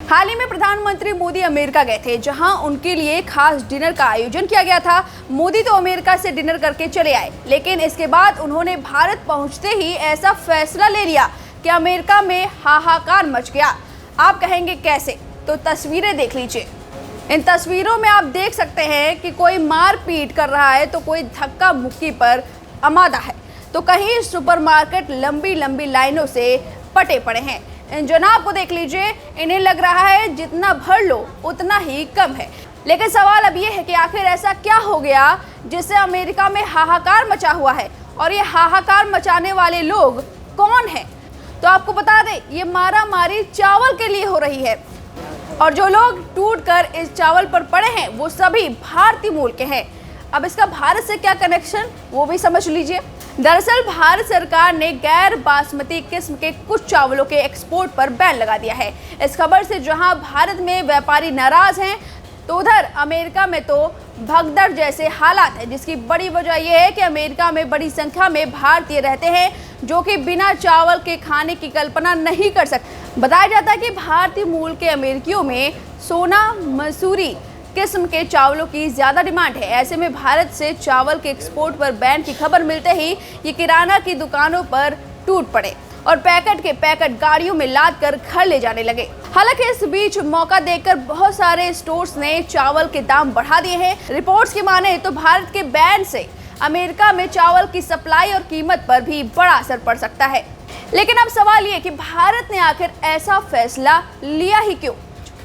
हाल ही में प्रधानमंत्री मोदी अमेरिका गए थे, जहां उनके लिए खास डिनर का आयोजन किया गया था। मोदी तो अमेरिका से डिनर करके चले आए, लेकिन इसके बाद उन्होंने भारत पहुंचते ही ऐसा फैसला ले लिया कि अमेरिका में हाहाकार मच गया। आप कहेंगे कैसे? तो तस्वीरें देख लीजिए। इन तस्वीरों में आप देख सकते हैं कि कोई मारपीट कर रहा है, तो कोई धक्का मुक्की पर आमादा है, तो कहीं सुपरमार्केट लंबी लंबी लाइनों से पटे पड़े हैं। इन जनाब को देख लीजिए, इन्हें लग रहा है जितना भर लो उतना ही कम है। लेकिन सवाल अब ये है कि आखिर ऐसा क्या हो गया जिससे अमेरिका में हाहाकार मचा हुआ है, और ये हाहाकार मचाने वाले लोग कौन हैं? तो आपको बता दें, ये मारामारी चावल के लिए हो रही है, और जो लोग टूटकर इस चावल पर पड़े हैं वो सभी भारतीय मूल के हैं। अब इसका भारत से क्या कनेक्शन, वो भी समझ लीजिए। दरअसल भारत सरकार ने गैर बासमती किस्म के कुछ चावलों के एक्सपोर्ट पर बैन लगा दिया है। इस खबर से जहां भारत में व्यापारी नाराज हैं, तो उधर अमेरिका में तो भगदड़ जैसे हालात हैं, जिसकी बड़ी वजह यह है कि अमेरिका में बड़ी संख्या में भारतीय रहते हैं जो कि बिना चावल के खाने की कल्पना नहीं कर सकते। बताया जाता है कि भारतीय मूल के अमेरिकियों में सोना मसूरी किस्म के चावलों की ज्यादा डिमांड है। ऐसे में भारत से चावल के एक्सपोर्ट पर बैन की खबर मिलते ही ये किराना की दुकानों पर टूट पड़े और पैकेट के पैकेट गाड़ियों में लाद कर घर ले जाने लगे। हालांकि इस बीच मौका देखकर बहुत सारे स्टोर्स ने चावल के दाम बढ़ा दिए हैं। रिपोर्ट्स की माने तो भारत के बैन से अमेरिका में चावल की सप्लाई और कीमत पर भी बड़ा असर पड़ सकता है। लेकिन अब सवाल ये कि भारत ने आखिर ऐसा फैसला लिया ही क्यों,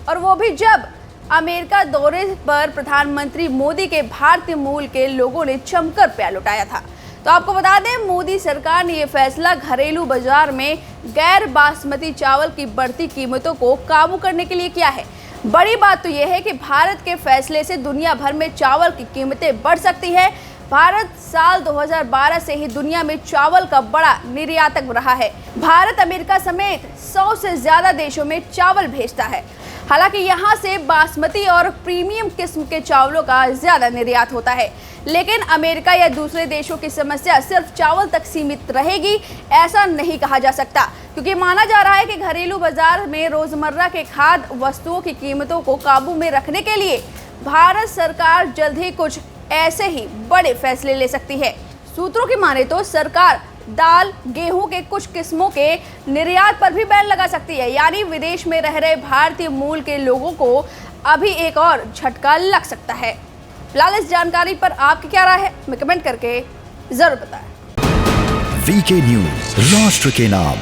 और वो भी जब अमेरिका दौरे पर प्रधानमंत्री मोदी के भारतीय मूल के लोगों ने जमकर प्यार लुटाया था। तो आपको बता दें, मोदी सरकार ने यह फैसला घरेलू बाजार में गैर बासमती चावल की बढ़ती कीमतों को काबू करने के लिए किया है। बड़ी बात तो यह है कि भारत के फैसले से दुनिया भर में चावल की कीमतें बढ़ सकती है। भारत साल 2012 से ही दुनिया में चावल का बड़ा निर्यातक रहा है। भारत अमेरिका समेत 100 से ज्यादा देशों में चावल भेजता है। हालांकि यहाँ से बासमती और प्रीमियम किस्म के चावलों का ज्यादा निर्यात होता है, लेकिन अमेरिका या दूसरे देशों की समस्या सिर्फ चावल तक सीमित रहेगी ऐसा नहीं कहा जा सकता, क्योंकि माना जा रहा है कि घरेलू बाजार में रोजमर्रा के खाद्य वस्तुओं की कीमतों को काबू में रखने के लिए भारत सरकार जल्द ही कुछ ऐसे ही बड़े फैसले ले सकती है। सूत्रों की माने तो सरकार दाल, गेहूं के कुछ किस्मों के निर्यात पर भी बैन लगा सकती है, यानी विदेश में रह रहे भारतीय मूल के लोगों को अभी एक और झटका लग सकता है। फिलहाल इस जानकारी पर आपकी क्या राय है, हमें कमेंट करके जरूर बताएं। वीके न्यूज़, राष्ट्र के नाम।